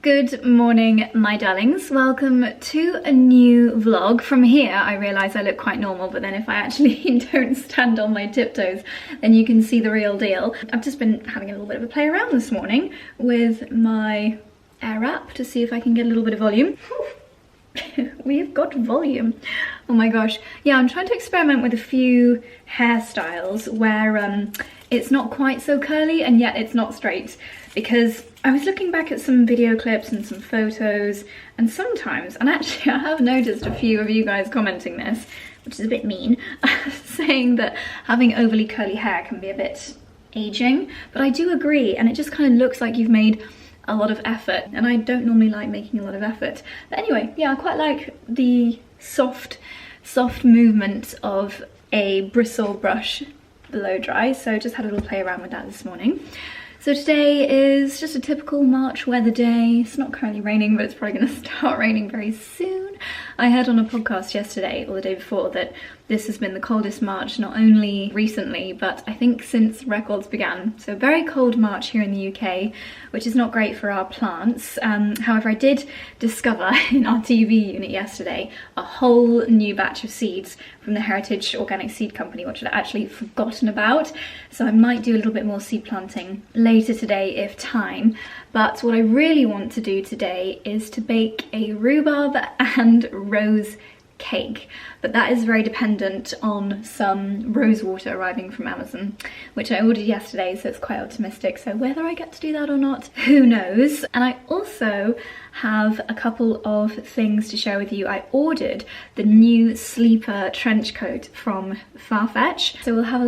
Good morning, my darlings. Welcome to a new vlog. From here, I realise I look quite normal, but then if I actually don't stand on my tiptoes, then you can see the real deal. I've just been having a little bit of a play around this morning with my Air Wrap to see if I can get a little bit of volume. We've got volume. Oh my gosh. Yeah, I'm trying to experiment with a few hairstyles where it's not quite so curly and yet it's not straight, because I was looking back at some video clips and some photos, and sometimes, and actually I have noticed a few of you guys commenting this, which is a bit mean, saying that having overly curly hair can be a bit aging, but I do agree, and it just kind of looks like you've made a lot of effort, and I don't normally like making a lot of effort. But anyway, yeah, I quite like the soft movement of a bristle brush blow dry, so just had a little play around with that this morning. So today is just a typical March weather day. It's not currently raining, but it's probably going to start raining very soon. I heard on a podcast yesterday or the day before that this has been the coldest March, not only recently, but I think since records began. So very cold March here in the UK, which is not great for our plants. However, I did discover in our TV unit yesterday a whole new batch of seeds from the Heritage Organic Seed Company, which I'd actually forgotten about. So I might do a little bit more seed planting later today if time. But what I really want to do today is to bake a rhubarb and rose cake, but that is very dependent on some rose water arriving from Amazon, which I ordered yesterday, so it's quite optimistic. So whether I get to do that or not, who knows. And I also have a couple of things to share with you. I ordered the new sleeper trench coat from Farfetch, so we'll have a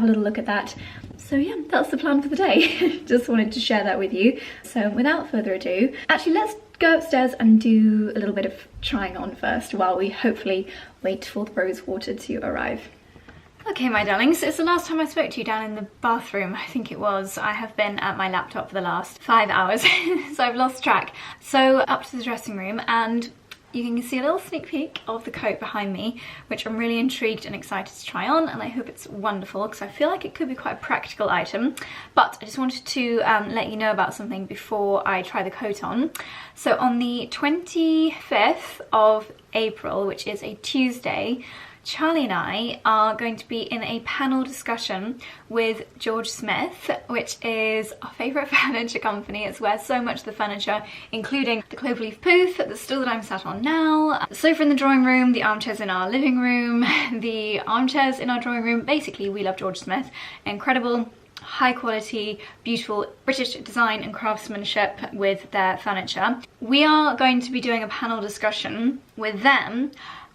little look at that. So yeah, that's the plan for the day. Just wanted to share that with you. So without further ado, actually let's go upstairs and do a little bit of trying on first while we hopefully wait for the rose water to arrive. Okay, my darlings, it's the last time I spoke to you down in the bathroom, I think it was. I have been at my laptop for the last 5 hours, so I've lost track. So up to the dressing room, and you can see a little sneak peek of the coat behind me, which I'm really intrigued and excited to try on, and I hope it's wonderful because I feel like it could be quite a practical item. But I just wanted to let you know about something before I try the coat on. So on the 25th of April, which is a Tuesday, Charlie and I are going to be in a panel discussion with George Smith, which is our favourite furniture company. It's where so much of the furniture, including the cloverleaf poof, the stool that I'm sat on now, the sofa in the drawing room, the armchairs in our living room, the armchairs in our drawing room. Basically, we love George Smith. Incredible, high quality, beautiful British design and craftsmanship with their furniture. We are going to be doing a panel discussion with them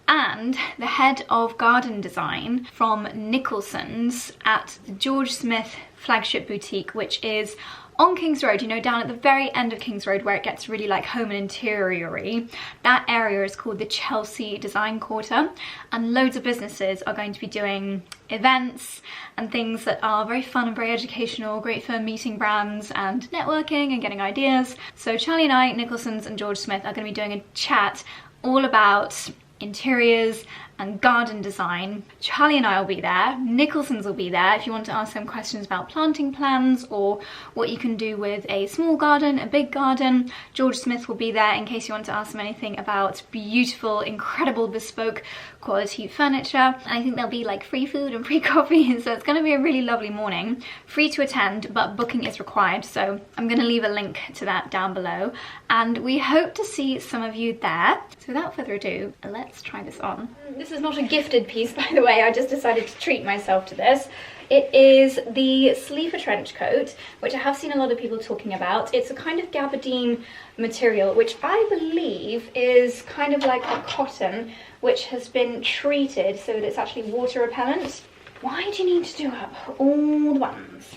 and the head of garden design from Nicholson's at the George Smith flagship boutique, which is on King's Road, you know, down at the very end of King's Road where it gets really like home and interior-y. That area is called the Chelsea Design Quarter, and loads of businesses are going to be doing events and things that are very fun and very educational, great for meeting brands and networking and getting ideas. So Charlie and I, Nicholson's and George Smith are going to be doing a chat all about interiors and garden design. Charlie and I will be there, Nicholson's will be there if you want to ask them questions about planting plans or what you can do with a small garden, a big garden. George Smith will be there in case you want to ask them anything about beautiful, incredible, bespoke quality furniture. And I think there'll be like free food and free coffee, so it's going to be a really lovely morning. Free to attend, but booking is required, so I'm going to leave a link to that down below, and we hope to see some of you there. So without further ado, let's try this on. This is not a gifted piece, by the way. I just decided to treat myself to this. It is the sleeper trench coat, which I have seen a lot of people talking about. It's a kind of gabardine material, which I believe is kind of like a cotton, which has been treated so that it's actually water repellent. Why do you need to do up all the buttons?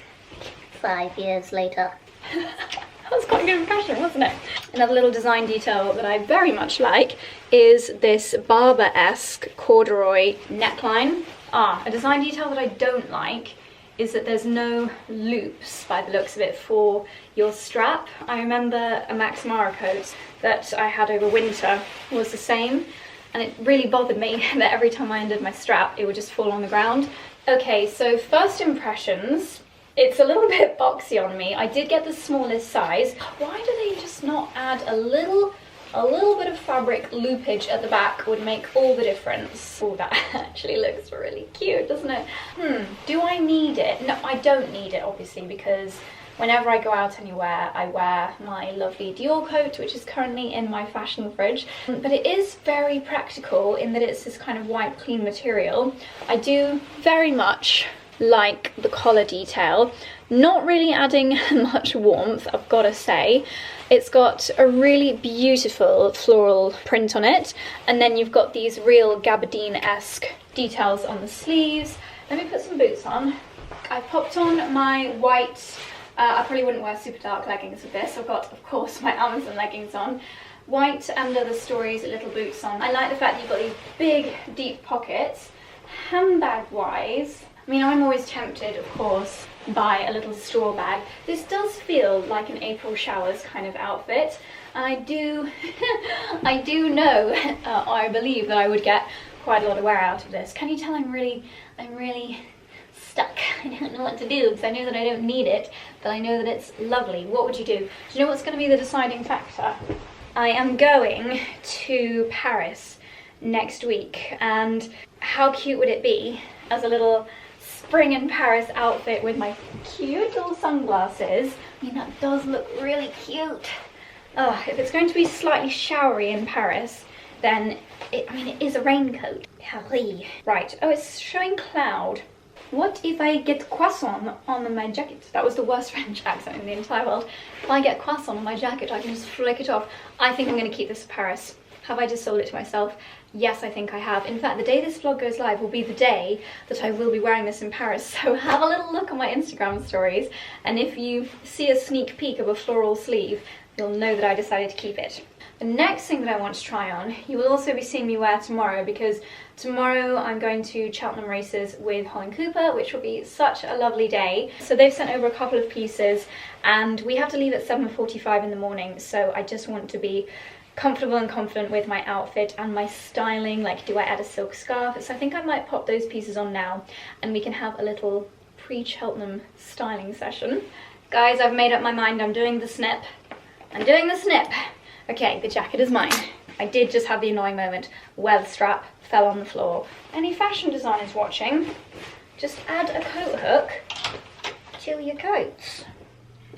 5 years later. That was quite a good impression, wasn't it? Another little design detail that I very much like is this Barber-esque corduroy neckline. A design detail that I don't like is that there's no loops, by the looks of it, for your strap. I remember a Max Mara coat that I had over winter was the same, and it really bothered me that every time I undid my strap, it would just fall on the ground. Okay, so first impressions, It's a little bit boxy on me. I did get the smallest size. Why do they just not add a little bit of fabric loopage at the back? Would make all the difference. Oh, that actually looks really cute, doesn't it? Do I need it? No, I don't need it, obviously, because whenever I go out anywhere, I wear my lovely Dior coat, which is currently in my fashion fridge. But it is very practical in that it's this kind of white, clean material. I do very much like the collar detail. Not really adding much warmth, I've got to say. It's got a really beautiful floral print on it, and then you've got these real gabardine-esque details on the sleeves. Let me put some boots on. I popped on my white, I probably wouldn't wear super dark leggings with this. I've got, of course, my Amazon leggings on. White and Leather Stories little boots on. I like the fact that you've got these big, deep pockets. Handbag-wise, I mean, I'm always tempted, of course, by a little straw bag. This does feel like an April showers kind of outfit. And I do know, or I believe that I would get quite a lot of wear out of this. Can you tell I'm really stuck? I don't know what to do because I know that I don't need it, but I know that it's lovely. What would you do? Do you know what's going to be the deciding factor? I am going to Paris next week, and how cute would it be as a little spring in Paris outfit with my cute little sunglasses? I mean, that does look really cute. Oh, if it's going to be slightly showery in Paris, then it is a raincoat. Right, oh, it's showing cloud. What if I get croissant on my jacket? That was the worst French accent in the entire world. If I get croissant on my jacket, I can just flick it off. I think I'm going to keep this for Paris. Have I just sold it to myself? Yes, I think I have. In fact, the day this vlog goes live will be the day that I will be wearing this in Paris. So have a little look at my Instagram stories. And if you see a sneak peek of a floral sleeve, you'll know that I decided to keep it. The next thing that I want to try on, you will also be seeing me wear tomorrow, because tomorrow I'm going to Cheltenham Races with Holland Cooper, which will be such a lovely day. So they've sent over a couple of pieces and we have to leave at 7:45 in the morning. So I just want to be comfortable and confident with my outfit and my styling. Like, do I add a silk scarf? So I think I might pop those pieces on now and we can have a little pre-Cheltenham styling session. Guys, I've made up my mind. I'm doing the snip. I'm doing the snip. Okay, the jacket is mine. I did just have the annoying moment where the strap fell on the floor. Any fashion designers watching, just add a coat hook to your coats.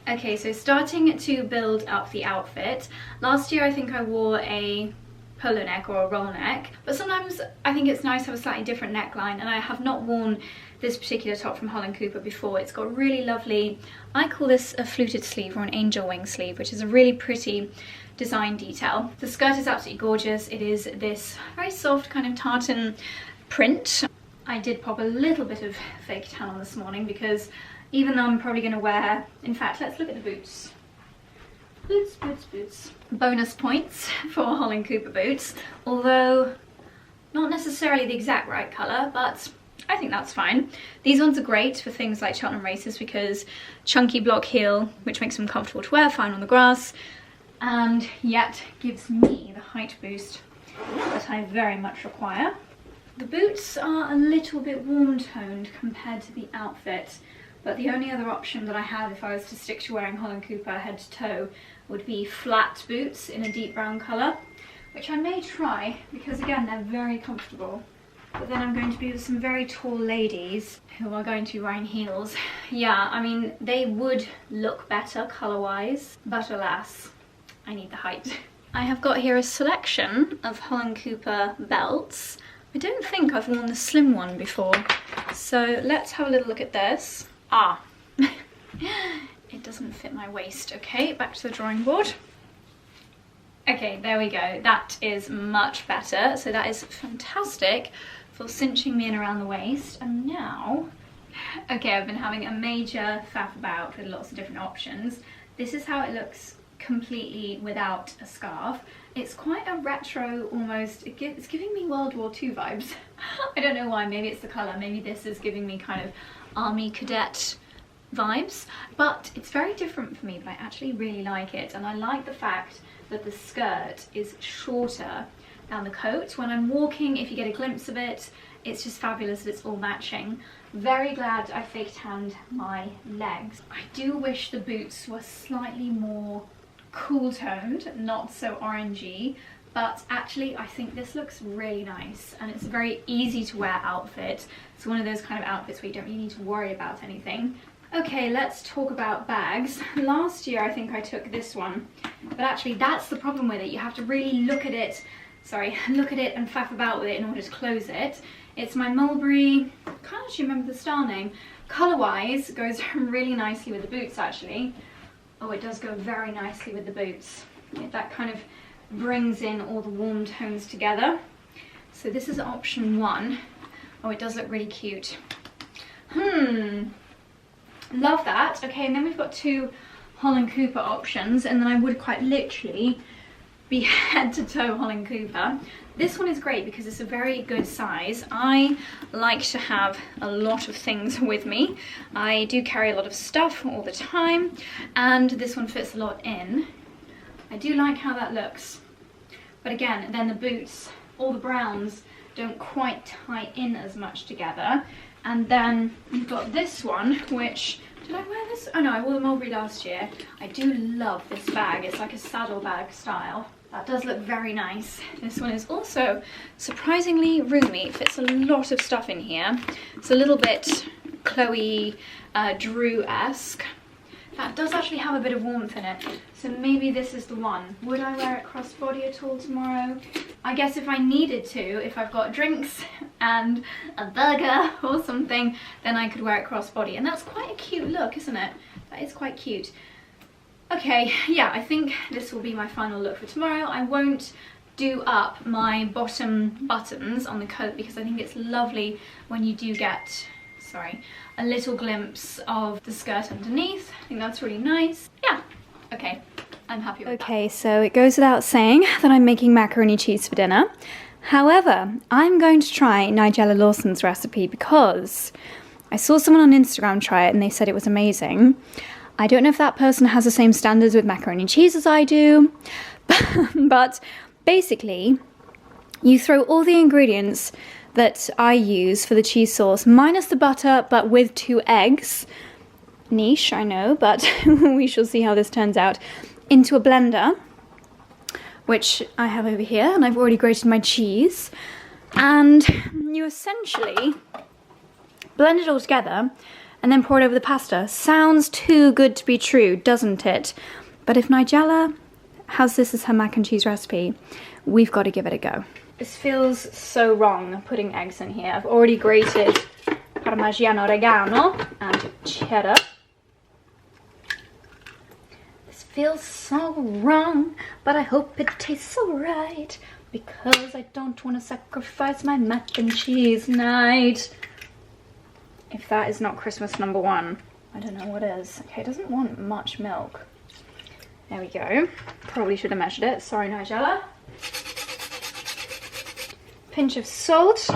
Okay, so starting to build up the outfit. Last year I think I wore a polo neck or a roll neck, but sometimes I think it's nice to have a slightly different neckline, and I have not worn this particular top from Holland Cooper before. It's got really lovely, I call this a fluted sleeve or an angel wing sleeve, which is a really pretty design detail. The skirt is absolutely gorgeous. It is this very soft kind of tartan print. I did pop a little bit of fake tan on this morning because even though I'm probably going to wear, in fact, let's look at the boots. Boots, boots, boots. Bonus points for Holland Cooper boots, although not necessarily the exact right colour, but I think that's fine. These ones are great for things like Cheltenham Races because chunky block heel, which makes them comfortable to wear, fine on the grass, and yet gives me the height boost that I very much require. The boots are a little bit warm toned compared to the outfit, but the only other option that I have if I was to stick to wearing Holland Cooper head to toe would be flat boots in a deep brown colour, which I may try because again they're very comfortable. But then I'm going to be with some very tall ladies who are going to be wearing heels. Yeah, I mean, they would look better colour-wise, but alas, I need the height. I have got here a selection of Holland Cooper belts. I don't think I've worn the slim one before, so let's have a little look at this. Ah, it doesn't fit my waist. Okay, back to the drawing board. Okay, there we go. That is much better. So that is fantastic for cinching me in around the waist. And now, okay, I've been having a major faff about with lots of different options. This is how it looks completely without a scarf. It's quite a retro almost, it's giving me World War II vibes. I don't know why, maybe it's the colour, maybe this is giving me kind of army cadet vibes, but it's very different for me, but I actually really like it. And I like the fact that the skirt is shorter than the coat. When I'm walking, if you get a glimpse of it, it's just fabulous that it's all matching. Very glad I fake tanned my legs. I do wish the boots were slightly more cool toned, not so orangey, but actually I think this looks really nice and it's a very easy to wear outfit. It's one of those kind of outfits where you don't really need to worry about anything. Okay, let's talk about bags. Last year I think I took this one, but actually that's the problem with it. You have to really look at it and faff about with it in order to close it. It's my Mulberry, can't actually remember the style name. Colour-wise, goes really nicely with the boots actually. Oh, it does go very nicely with the boots. That kind of brings in all the warm tones together. So this is option 1. Oh, it does look really cute. Love that. Okay, and then we've got 2 Holland Cooper options, and then I would quite literally be head to toe Holland Cooper. This one is great because it's a very good size. I like to have a lot of things with me. I do carry a lot of stuff all the time, and this one fits a lot in. I do like how that looks. But again, then the boots, all the browns, don't quite tie in as much together. And then you've got this one, which, did I wear this? Oh no, I wore the Mulberry last year. I do love this bag. It's like a saddle bag style. That does look very nice. This one is also surprisingly roomy. It fits a lot of stuff in here. It's a little bit Chloe Drew-esque. That does actually have a bit of warmth in it, so maybe this is the one. Would I wear it crossbody at all tomorrow? I guess if I needed to, if I've got drinks and a burger or something, then I could wear it crossbody. And that's quite a cute look, isn't it? That is quite cute. Okay, yeah, I think this will be my final look for tomorrow. I won't do up my bottom buttons on the coat because I think it's lovely when you do get, a little glimpse of the skirt underneath. I think that's really nice. Yeah, okay, I'm happy with that. Okay, so it goes without saying that I'm making macaroni cheese for dinner. However, I'm going to try Nigella Lawson's recipe because I saw someone on Instagram try it and they said it was amazing. I don't know if that person has the same standards with macaroni and cheese as I do, but basically you throw all the ingredients that I use for the cheese sauce, minus the butter, but with 2 eggs. Niche, I know, but we shall see how this turns out. Into a blender, which I have over here, and I've already grated my cheese. And you essentially blend it all together and then pour it over the pasta. Sounds too good to be true, doesn't it? But if Nigella has this as her mac and cheese recipe, we've got to give it a go. This feels so wrong, putting eggs in here. I've already grated Parmigiano Reggiano and cheddar. This feels so wrong, but I hope it tastes alright because I don't want to sacrifice my mac and cheese night. If that is not Christmas #1, I don't know what is. Okay, it doesn't want much milk. There we go. Probably should have measured it. Sorry, Nigella. Pinch of salt,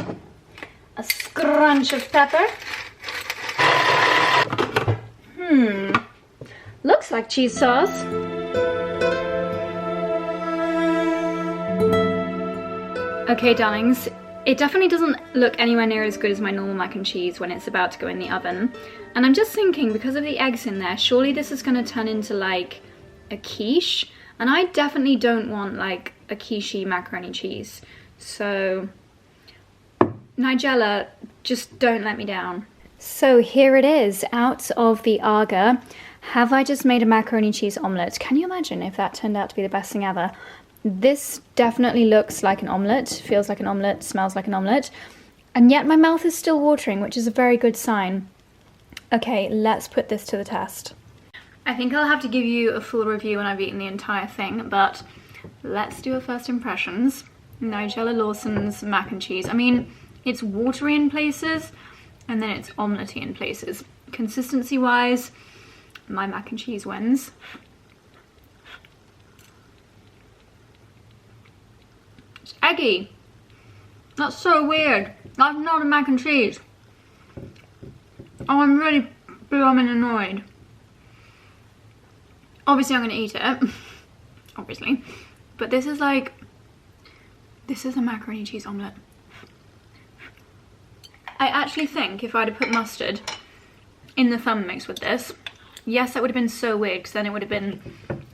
a scrunch of pepper. Looks like cheese sauce. Okay, darlings, it definitely doesn't look anywhere near as good as my normal mac and cheese when it's about to go in the oven. And I'm just thinking, because of the eggs in there, surely this is going to turn into like a quiche. And I definitely don't want like a quiche-y macaroni cheese. So, Nigella, just don't let me down. So here it is, out of the Aga. Have I just made a macaroni cheese omelette? Can you imagine if that turned out to be the best thing ever? This definitely looks like an omelette, feels like an omelette, smells like an omelette. And yet my mouth is still watering, which is a very good sign. Okay, let's put this to the test. I think I'll have to give you a full review when I've eaten the entire thing, but let's do a first impressions. Nigella Lawson's mac and cheese. I mean, it's watery in places, and then it's omelette-y in places. Consistency-wise, my mac and cheese wins. It's eggy. That's so weird. That's not a mac and cheese. Oh, I'm really blooming annoyed. Obviously, I'm going to eat it. Obviously. But this is like... This is a macaroni cheese omelette. I actually think if I'd have put mustard in the thumb mix with this, yes, that would have been so weird because then it would have been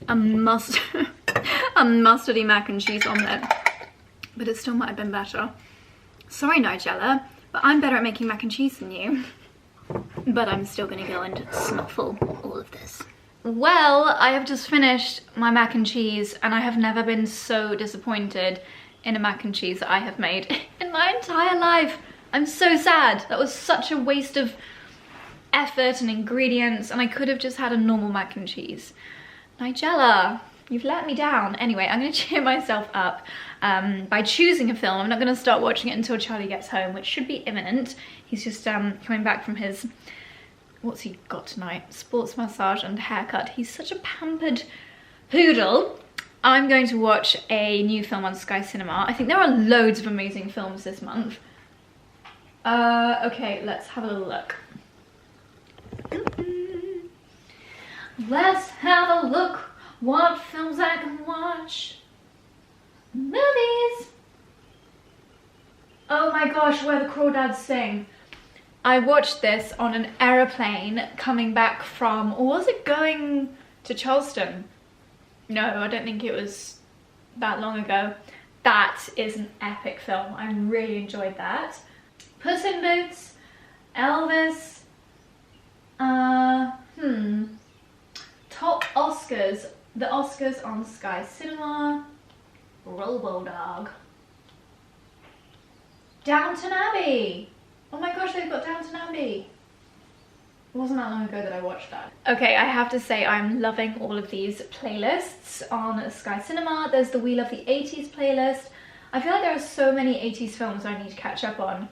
a mustardy mac and cheese omelette, but it still might have been better. Sorry, Nigella, but I'm better at making mac and cheese than you. But I'm still gonna go and snuffle all of this. Well, I have just finished my mac and cheese and I have never been so disappointed in a mac and cheese that I have made in my entire life. I'm so sad. That was such a waste of effort and ingredients, and I could have just had a normal mac and cheese. Nigella, you've let me down. Anyway, I'm gonna cheer myself up by choosing a film. I'm not gonna start watching it until Charlie gets home, which should be imminent. He's just coming back from his, what's he got tonight? Sports massage and haircut. He's such a pampered poodle. I'm going to watch a new film on Sky Cinema. I think there are loads of amazing films this month. Okay, let's have a little look. Let's have a look what films I can watch. Movies. Oh my gosh, Where the Crawdads Sing. I watched this on an aeroplane coming back from, or was it going to Charleston? No, I don't think it was that long ago. That is an epic film. I really enjoyed that. Puss in Boots, Elvis, top Oscars. The Oscars on Sky Cinema. Robo-Dog. Downton Abbey. Oh my gosh, they've got Downton Abbey. It wasn't that long ago that I watched that. Okay, I have to say I'm loving all of these playlists on Sky Cinema. There's the We Love the 80s playlist. I feel like there are so many 80s films I need to catch up on.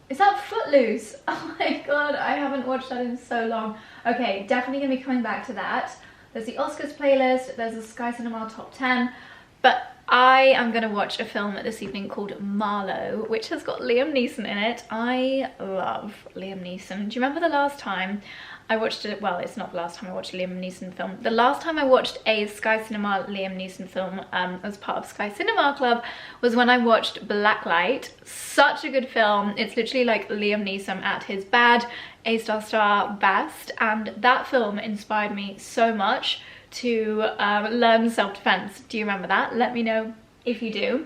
Is that Footloose? Oh my god, I haven't watched that in so long. Okay, definitely gonna be coming back to that. There's the Oscars playlist, there's the Sky Cinema Top 10, but I am gonna watch a film this evening called Marlowe, which has got Liam Neeson in it. I love Liam Neeson. Do you remember the last time I watched it? Well, it's not the last time I watched a Liam Neeson film. The last time I watched a Sky Cinema Liam Neeson film as part of Sky Cinema Club was when I watched Blacklight. Such a good film. It's literally like Liam Neeson at his bad, A-star best, and that film inspired me so much to learn self-defense. Do you remember that? Let me know if you do.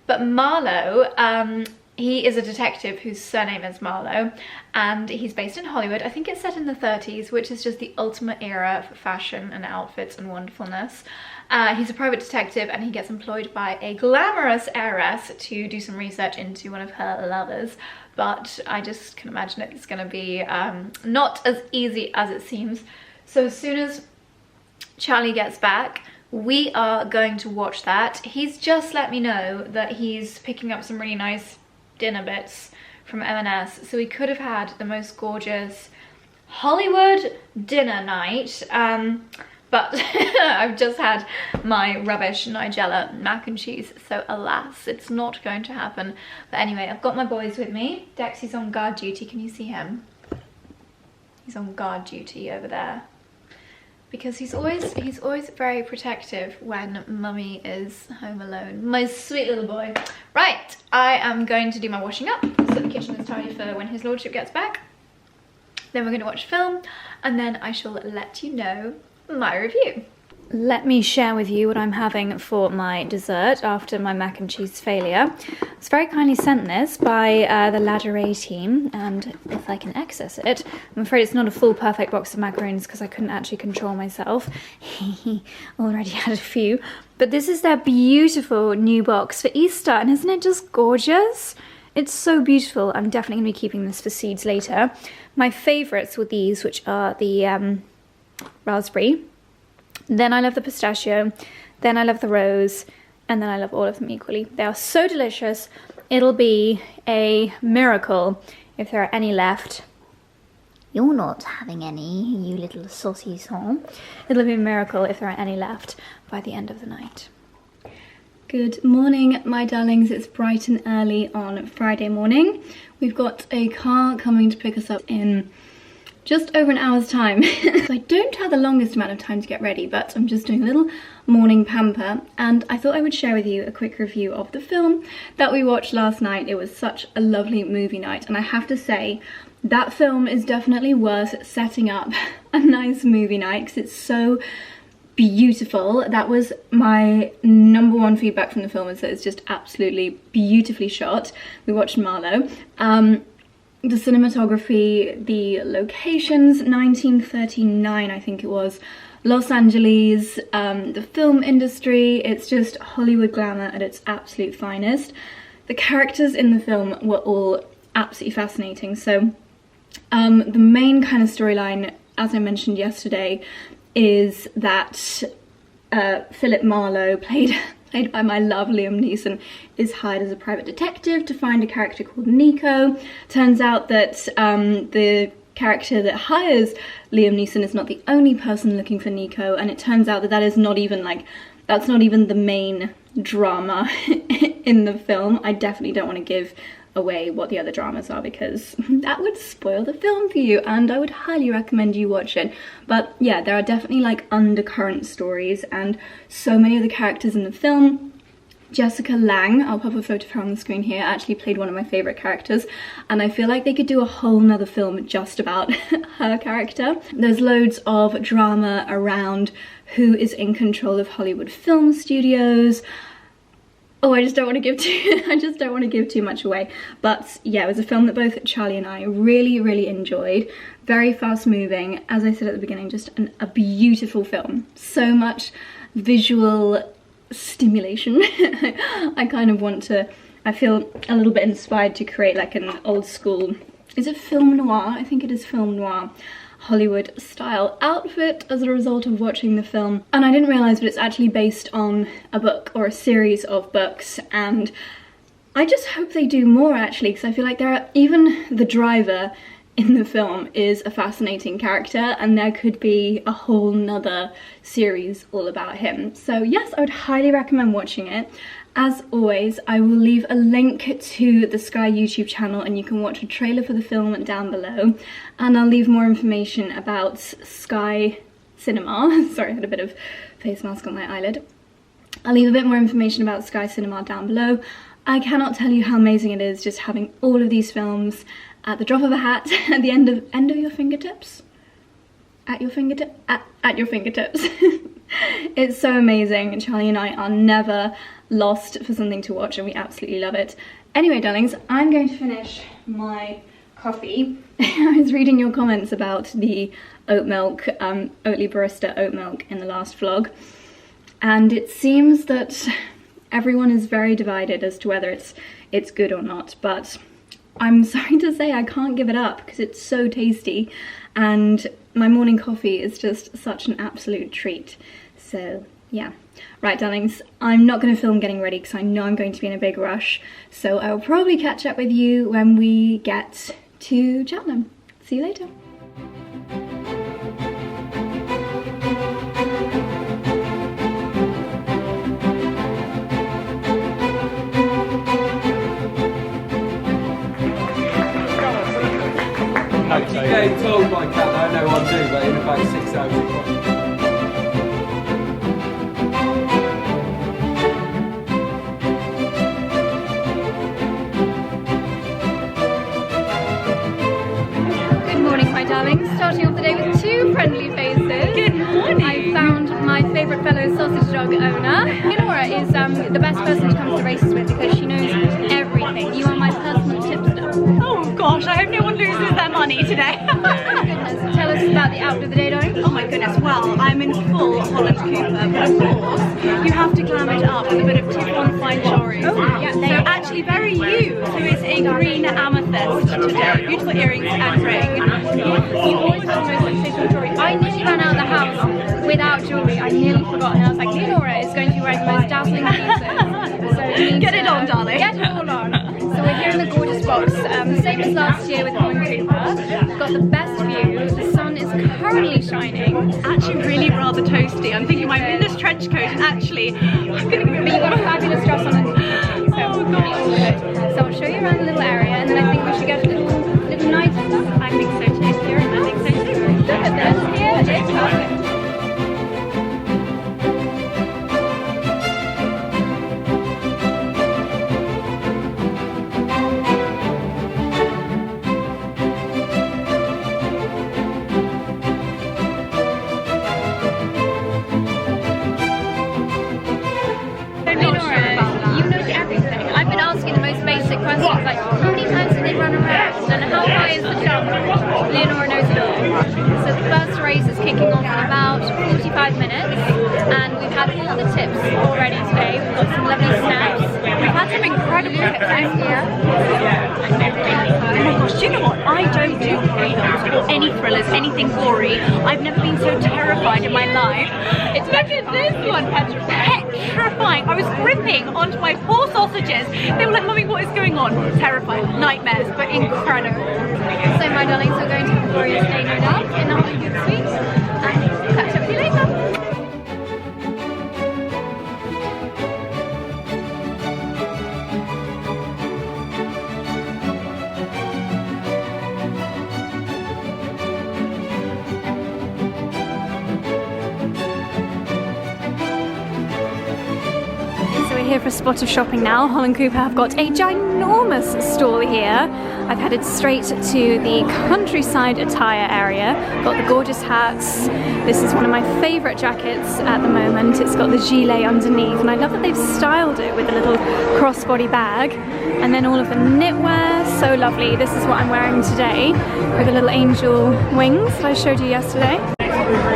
But Marlowe, he is a detective whose surname is Marlowe, and he's based in Hollywood. I think it's set in the 30s, which is just the ultimate era for fashion and outfits and wonderfulness. He's a private detective and he gets employed by a glamorous heiress to do some research into one of her lovers. But I just can imagine it's gonna be not as easy as it seems. So as soon as Charlie gets back, we are going to watch that. He's just let me know that he's picking up some really nice dinner bits from M&S, so we could have had the most gorgeous Hollywood dinner night, but I've just had my rubbish Nigella mac and cheese, so alas, it's not going to happen. But anyway, I've got my boys with me. Dexy's on guard duty. Can you see him? He's on guard duty over there, because he's always very protective when mummy is home alone. My sweet little boy. Right, I am going to do my washing up so the kitchen is tidy for when his lordship gets back. Then we're going to watch film, and then I shall let you know my review. Let me share with you what I'm having for my dessert after my mac and cheese failure. I was very kindly sent this by the Ladderay team, and if I can access it, I'm afraid it's not a full perfect box of macaroons because I couldn't actually control myself. Already had a few. But this is their beautiful new box for Easter, and isn't it just gorgeous? It's so beautiful. I'm definitely going to be keeping this for seeds later. My favourites were these, which are the raspberry. Then I love the pistachio, then I love the rose, and then I love all of them equally. They are so delicious. It'll be a miracle if there are any left. You're not having any, you little saucisson. It'll be a miracle if there are any left by the end of the night. Good morning, my darlings. It's bright and early on Friday morning. We've got a car coming to pick us up in just over an hour's time. So I don't have the longest amount of time to get ready, but I'm just doing a little morning pamper, and I thought I would share with you a quick review of the film that we watched last night. It was such a lovely movie night, and I have to say that film is definitely worth setting up a nice movie night because it's so beautiful. That was my number one feedback from the film, is that it's just absolutely beautifully shot. We watched Marlowe. The cinematography, the locations, 1939 I think it was, Los Angeles, the film industry, it's just Hollywood glamour at its absolute finest. The characters in the film were all absolutely fascinating. So the main kind of storyline, as I mentioned yesterday, is that Philip Marlowe, played by my love Liam Neeson, is hired as a private detective to find a character called Nico. Turns out that the character that hires Liam Neeson is not the only person looking for Nico, and it turns out that that is not even that's not even the main drama in the film. I definitely don't want to give away what the other dramas are because that would spoil the film for you, and I would highly recommend you watch it. But yeah, there are definitely like undercurrent stories, and so many of the characters in the film. Jessica Lange, I'll pop a photo of her on the screen here, actually played one of my favourite characters, and I feel like they could do a whole nother film just about her character. There's loads of drama around who is in control of Hollywood film studios. Oh, I just don't want to give too much away. But yeah, it was a film that both Charlie and I really enjoyed. Very fast moving, as I said at the beginning, just a beautiful film. So much visual stimulation. I kind of want to, I feel a little bit inspired to create like an old school, is it film noir? I think it is film noir. Hollywood style outfit as a result of watching the film. And I didn't realise, but it's actually based on a book or a series of books, and I just hope they do more actually, because I feel like even the driver in the film is a fascinating character, and there could be a whole nother series all about him. So yes, I would highly recommend watching it. As always, I will leave a link to the Sky YouTube channel, and you can watch a trailer for the film down below. And I'll leave more information about Sky Cinema. Sorry, I had a bit of face mask on my eyelid. I'll leave a bit more information about Sky Cinema down below. I cannot tell you how amazing it is just having all of these films at the drop of a hat, at the end of your fingertips. At your fingertips. It's so amazing. Charlie and I are never lost for something to watch, and we absolutely love it. Anyway, darlings, I'm going to finish my coffee. I was reading your comments about the oat milk, Oatly Barista oat milk in the last vlog, and it seems that everyone is very divided as to whether it's good or not, but I'm sorry to say I can't give it up because it's so tasty, and my morning coffee is just such an absolute treat. So yeah. Right, darlings, I'm not going to film getting ready because I know I'm going to be in a big rush, so I will probably catch up with you when we get to Cheltenham. See you later. I keep getting told by Cat that I know what I'm doing, but in about 6 hours. Starting off the day with two friendly faces. Good morning. I found my favourite fellow sausage dog owner. Nora is the best person to come to the races with because she knows everything. You are my personal tipster. Oh gosh, I hope no one loses their money today. Oh my goodness. Tell us about the outfit of the day, darling. Oh my goodness, well, I'm in full Holland Cooper, but of course, you have to glam it up with a bit of tip-on fine jewellery. Oh, yeah, so actually very you, so it's a green amethyst today. Beautiful earrings and ring. You always have the most sensational jewellery. I nearly ran out of the house without jewellery. I nearly forgot, and I was like, Leonora is going to be wearing the most dazzling pieces. So you need Get it on, darling. Get it all on. So we're here in the gorgeous box, same as last year with Holland Cooper. We've got the best view. The sun is currently shining. Actually really rather toasty. I'm thinking I'm in this trench coat and actually I'm going to But you've got a fabulous dress on underneath. So oh gosh. So I'll show you around the little area, and then I think we should get a little night. I think so too, Kieran. I think so too. Look at this. Here it is. Perfect. asking the most basic questions like how many times did they run around and how high is the jump? Leonora knows it all. So the first race is kicking off in about 45 minutes and we've had all the tips already today. We've got some lovely snaps. We've had some incredible tips here. Oh my gosh, do you know what? I don't do horror films or any thrillers, anything gory. I've never been so terrified in my life. Look at this one, petrifying. I was gripping onto my poor sausages. They were like, Mummy, what is going on? Terrifying, nightmares, but incredible. So my darlings, we're going to have a glorious day, no doubt, in the Hollywood Suite. And catch up with you later. Here for a spot of shopping now. Holland Cooper have got a ginormous stall here. I've headed straight to the countryside attire area. Got the gorgeous hats. This is one of my favourite jackets at the moment. It's got the gilet underneath and I love that they've styled it with a little crossbody bag. And then all of the knitwear, so lovely. This is what I'm wearing today with the little angel wings that I showed you yesterday.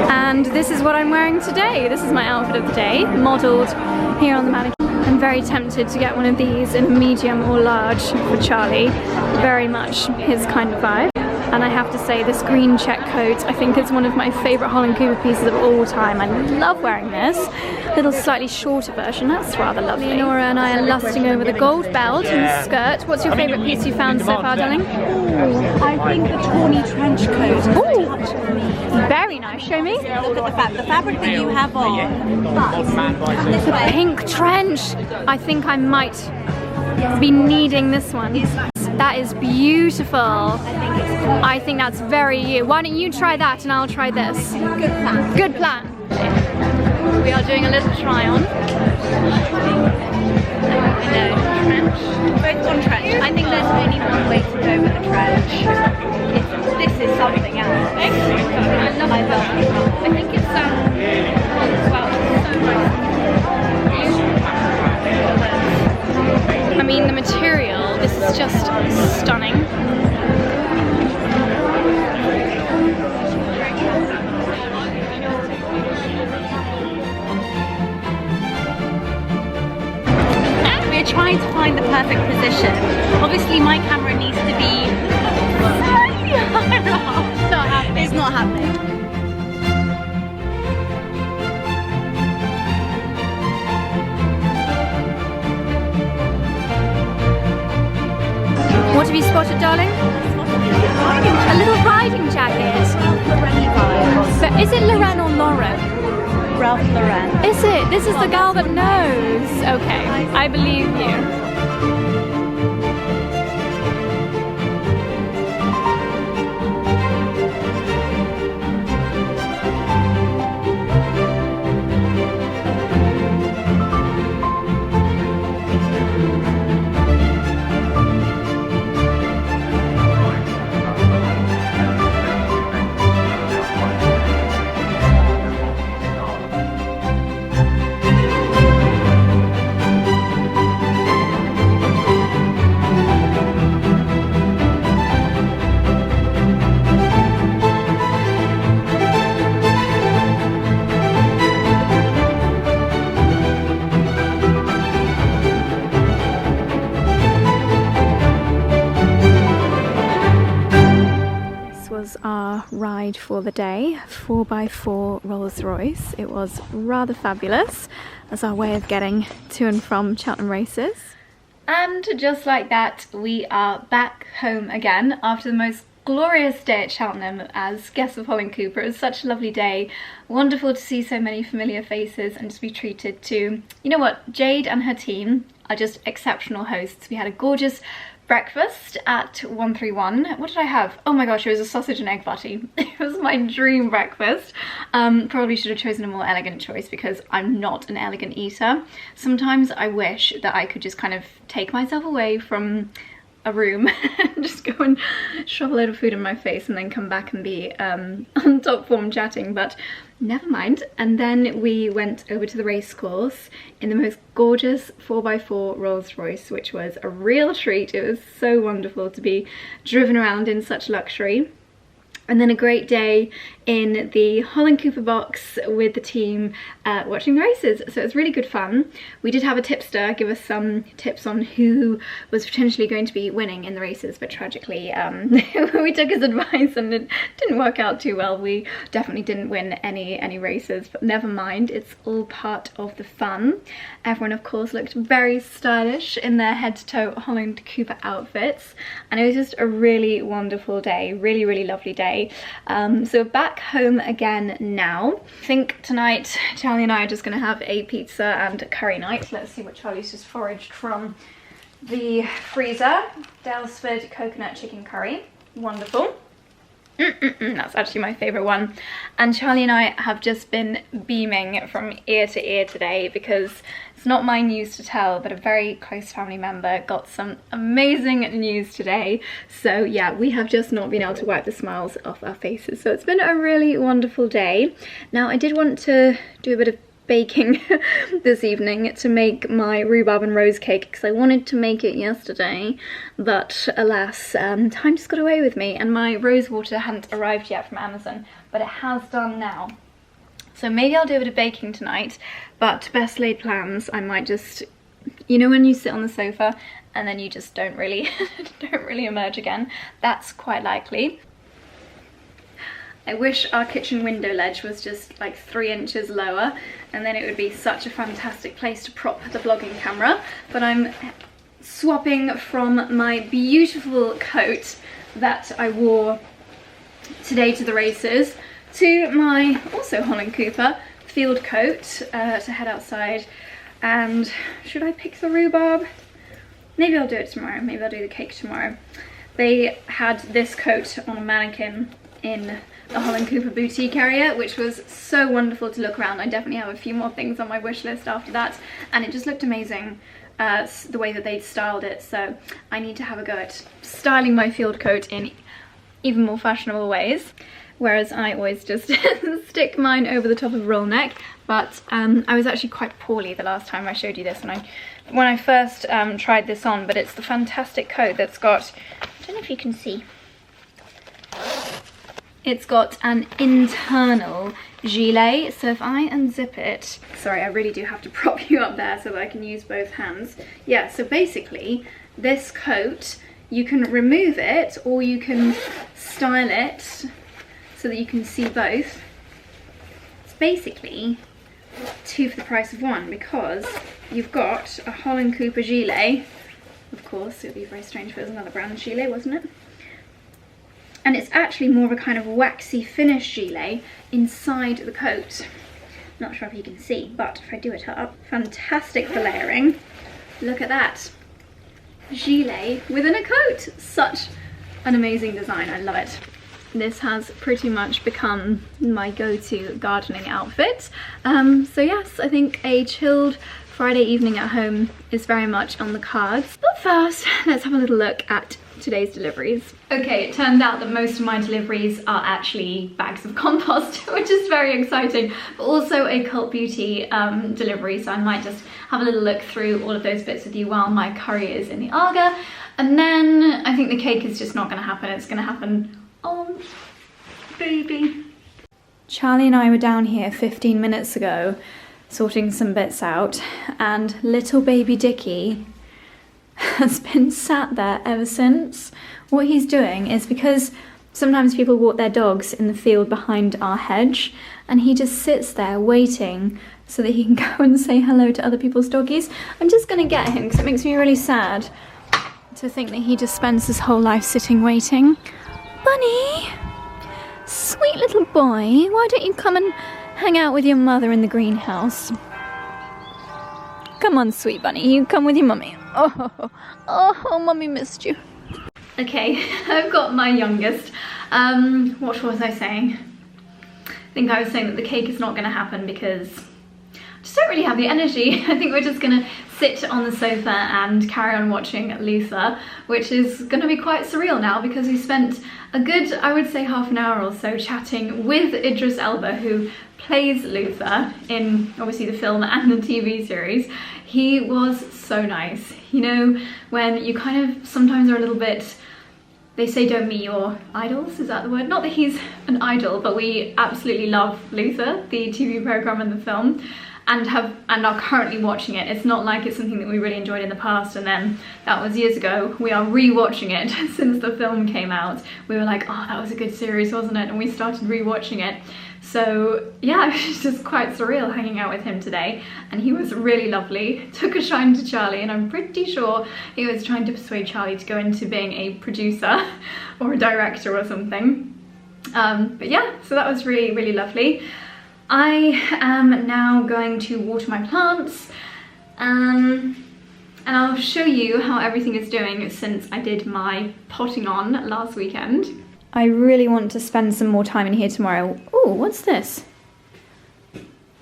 And this is what I'm wearing today. This is my outfit of the day, modelled here on the mannequin. I'm very tempted to get one of these in a medium or large for Charlie. Very much his kind of vibe. And I have to say this green check coat, I think it's one of my favourite Holland Cooper pieces of all time. I love wearing this. Little slightly shorter version, that's rather lovely. Leonora and I are lusting over the gold belt and the skirt. What's your favourite piece you found so far, darling? Ooh, I think the tawny trench coat. Ooh, very nice. Show me. Look at the fabric that you have on. The pink trench. I think I might be needing this one. That is beautiful. I think that's very you. Why don't you try that and I'll try this? Good plan. Good plan. We are doing a little try on. Trench. Both on trench. I think there's only one way to go with a trench. This is something else. I love it. I think it's well, so nice. I mean the material, this is just stunning. We're trying to find the perfect position. Obviously my camera needs to be slightly higher up. It's not happening. What have you spotted, darling? A little riding jacket. But is it Lorraine or Lauren? Ralph Lauren. Is it? This is the gal that knows. Okay, I believe you. Our ride for the day, 4x4 Rolls-Royce. It was rather fabulous as our way of getting to and from Cheltenham Races. And just like that, we are back home again after the most glorious day at Cheltenham as guests of Holland Cooper. It was such a lovely day. Wonderful to see so many familiar faces and to be treated to, you know what, Jade and her team are just exceptional hosts. We had a gorgeous breakfast at 131. What did I have? Oh my gosh, it was a sausage and egg butty. It was my dream breakfast. Probably should have chosen a more elegant choice because I'm not an elegant eater. Sometimes I wish that I could just kind of take myself away from a room and just go and shove a load of food in my face and then come back and be on top form chatting, but never mind. And then we went over to the race course in the most gorgeous 4x4 Rolls Royce, which was a real treat. It was so wonderful to be driven around in such luxury. And then a great day in the Holland Cooper box with the team watching the races. So it was really good fun. We did have a tipster give us some tips on who was potentially going to be winning in the races, but tragically we took his advice and it didn't work out too well. We definitely didn't win any races, but never mind, it's all part of the fun. Everyone of course looked very stylish in their head-to-toe Holland Cooper outfits, and it was just a really wonderful day, really lovely day. So back home again now. I think tonight Charlie and I are just going to have a pizza and a curry night. Let's see what Charlie's just foraged from the freezer. Dalesford coconut chicken curry, wonderful. That's actually my favourite one. And Charlie and I have just been beaming from ear to ear today because it's not my news to tell, but a very close family member got some amazing news today. So yeah, we have just not been able to wipe the smiles off our faces. So it's been a really wonderful day. Now I did want to do a bit of baking this evening to make my rhubarb and rose cake because I wanted to make it yesterday, but alas, time just got away with me and my rose water hadn't arrived yet from Amazon, but it has done now. So maybe I'll do a bit of baking tonight, but best laid plans, I might just, you know when you sit on the sofa and then you just don't really emerge again, that's quite likely. I wish our kitchen window ledge was just like 3 inches lower, and then it would be such a fantastic place to prop the vlogging camera. But I'm swapping from my beautiful coat that I wore today to the races to my also Holland Cooper field coat to head outside. And should I pick the rhubarb? Maybe I'll do it tomorrow. Maybe I'll do the cake tomorrow. They had this coat on a mannequin in the Holland Cooper boutique area, which was so wonderful to look around. I definitely have a few more things on my wish list after that, and it just looked amazing the way that they styled it. So I need to have a go at styling my field coat in even more fashionable ways, whereas I always just stick mine over the top of a roll neck. But I was actually quite poorly the last time I showed you this when I first tried this on, but it's the fantastic coat that's got, I don't know if you can see, it's got an internal gilet. So if I unzip it, sorry, I really do have to prop you up there so that I can use both hands. Yeah, so basically this coat, you can remove it or you can style it so that you can see both. It's basically 2 for the price of 1 because you've got a Holland Cooper gilet. Of course, it would be very strange if it was another brand gilet, wasn't it? And it's actually more of a kind of waxy finish gilet inside the coat. Not sure if you can see, but if I do it up, fantastic for layering. Look at that. Gilet within a coat. Such an amazing design, I love it. This has pretty much become my go-to gardening outfit. So yes, I think a chilled Friday evening at home is very much on the cards. But first, let's have a little look at today's deliveries. Okay, it turned out that most of my deliveries are actually bags of compost, which is very exciting, but also a Cult Beauty delivery, so I might just have a little look through all of those bits with you while my curry is in the Aga. And then I think the cake is just not going to happen. It's going to happen on baby. Charlie and I were down here 15 minutes ago sorting some bits out, and little baby Dickie has been sat there ever since. What he's doing is, because sometimes people walk their dogs in the field behind our hedge, and he just sits there waiting so that he can go and say hello to other people's doggies. I'm just gonna get him because it makes me really sad to think that he just spends his whole life sitting waiting. Bunny, sweet little boy, why don't you come and hang out with your mother in the greenhouse? Come on, sweet bunny, you come with your mummy. Oh, mummy missed you. Okay, I've got my youngest. What was I saying? I think I was saying that the cake is not going to happen because I just don't really have the energy. I think we're just going to sit on the sofa and carry on watching Luther, which is going to be quite surreal now because we spent a good, I would say, half an hour or so chatting with Idris Elba, who plays Luther in obviously the film and the TV series. He was so nice. You know, when you kind of sometimes are a little bit, they say don't meet your idols, is that the word? Not that he's an idol, but we absolutely love Luther, the TV programme and the film, and are currently watching it. It's not like it's something that we really enjoyed in the past and then that was years ago. We are re-watching it since the film came out. We were like, oh, that was a good series, wasn't it? And we started re-watching it. So yeah, it was just quite surreal hanging out with him today, and he was really lovely. Took a shine to Charlie, and I'm pretty sure he was trying to persuade Charlie to go into being a producer or a director or something. But yeah, so that was really, really lovely. I am now going to water my plants, and I'll show you how everything is doing since I did my potting on last weekend. I really want to spend some more time in here tomorrow. Oh, what's this?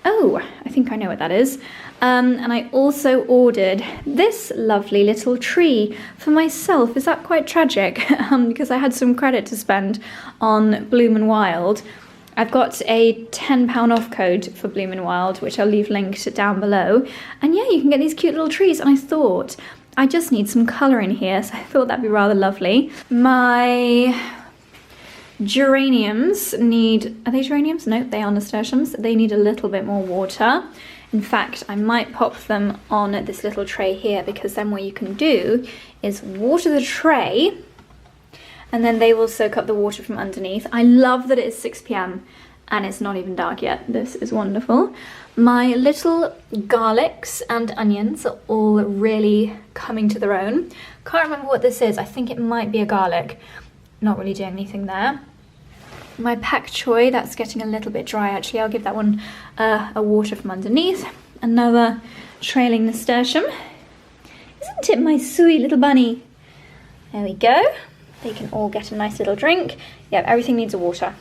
Oh, I think I know what that is. And I also ordered this lovely little tree for myself. Is that quite tragic? Because I had some credit to spend on Bloom and Wild. I've got a £10 off code for Bloom and Wild, which I'll leave linked down below. And yeah, you can get these cute little trees. And I thought, I just need some colour in here, so I thought that'd be rather lovely. My geraniums need, are they geraniums? No, they are nasturtiums. They need a little bit more water. In fact, I might pop them on this little tray here, because then what you can do is water the tray and then they will soak up the water from underneath. I love that it's 6 p.m. and it's not even dark yet. This is wonderful. My little garlics and onions are all really coming to their own. Can't remember what this is. I think it might be a garlic. Not really doing anything there. My pak choy, that's getting a little bit dry actually. I'll give that one a water from underneath. Another trailing nasturtium. Isn't it my sweet little bunny? There we go. They can all get a nice little drink. Yeah, everything needs a water.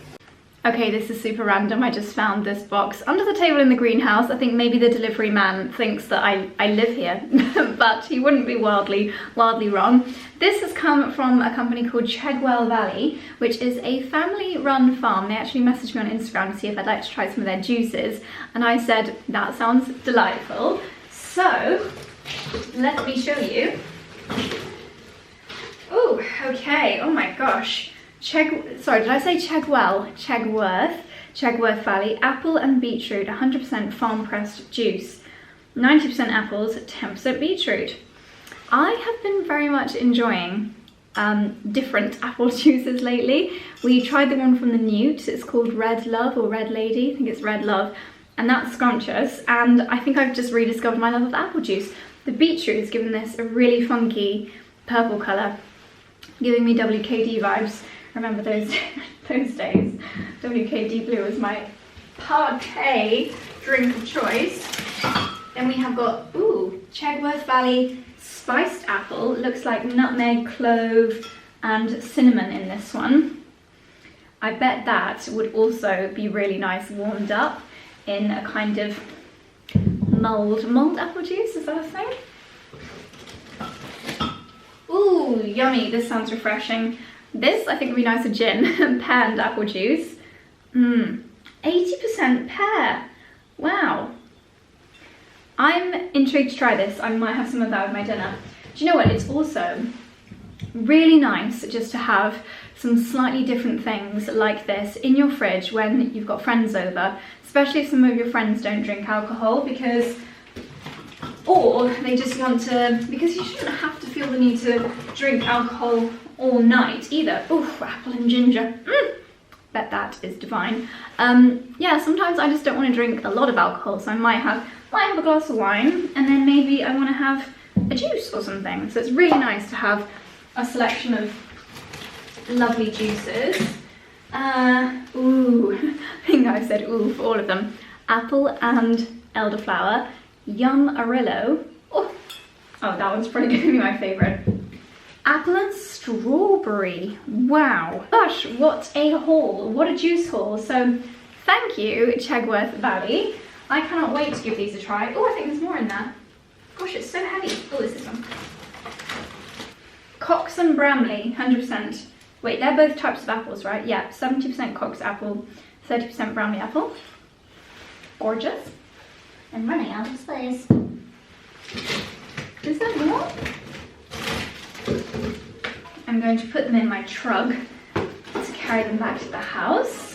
Okay, this is super random. I just found this box under the table in the greenhouse. I think maybe the delivery man thinks that I live here, but he wouldn't be wildly wrong. This has come from a company called Chegwell Valley, which is a family-run farm. They actually messaged me on Instagram to see if I'd like to try some of their juices, and I said, that sounds delightful. So, let me show you. Oh, okay, oh my gosh. Sorry, did I say Chegwell? Chegworth Valley, apple and beetroot, 100% farm pressed juice, 90% apples, 10% beetroot. I have been very much enjoying different apple juices lately. We tried the one from the Newt, it's called Red Love or Red Lady, I think it's Red Love, and that's scrumptious, and I think I've just rediscovered my love of apple juice. The beetroot has given this a really funky purple colour, giving me WKD vibes. Remember those days? WKD Blue was my parquet drink of choice. Then we have got, ooh, Chegworth Valley spiced apple. Looks like nutmeg, clove and cinnamon in this one. I bet that would also be really nice warmed up in a kind of mulled apple juice, is that a thing? Ooh, yummy, this sounds refreshing. This, I think, would be nice with gin. Pear and apple juice. 80% pear. Wow. I'm intrigued to try this. I might have some of that with my dinner. Do you know what? It's also really nice just to have some slightly different things like this in your fridge when you've got friends over, especially if some of your friends don't drink alcohol, because, or they just want to, because you shouldn't have to feel the need to drink alcohol all night either. Oof, apple and ginger. Bet that is divine. Yeah, sometimes I just don't want to drink a lot of alcohol, so I might have a glass of wine, and then maybe I want to have a juice or something. So it's really nice to have a selection of lovely juices. Ooh, I think I said ooh for all of them. Apple and elderflower, yum arillo. Oh, that one's probably going to be my favourite. Apple and strawberry. Wow. Gosh, what a haul. What a juice haul. So thank you, Chegworth Valley. I cannot wait to give these a try. Oh, I think there's more in there. Gosh, gosh, it's so heavy. Oh, it's this one. Cox and Bramley, 100%. Wait, they're both types of apples, right? Yeah, 70% Cox apple, 30% Bramley apple. Gorgeous. I'm running out of space. Is there more? I'm going to put them in my trug to carry them back to the house.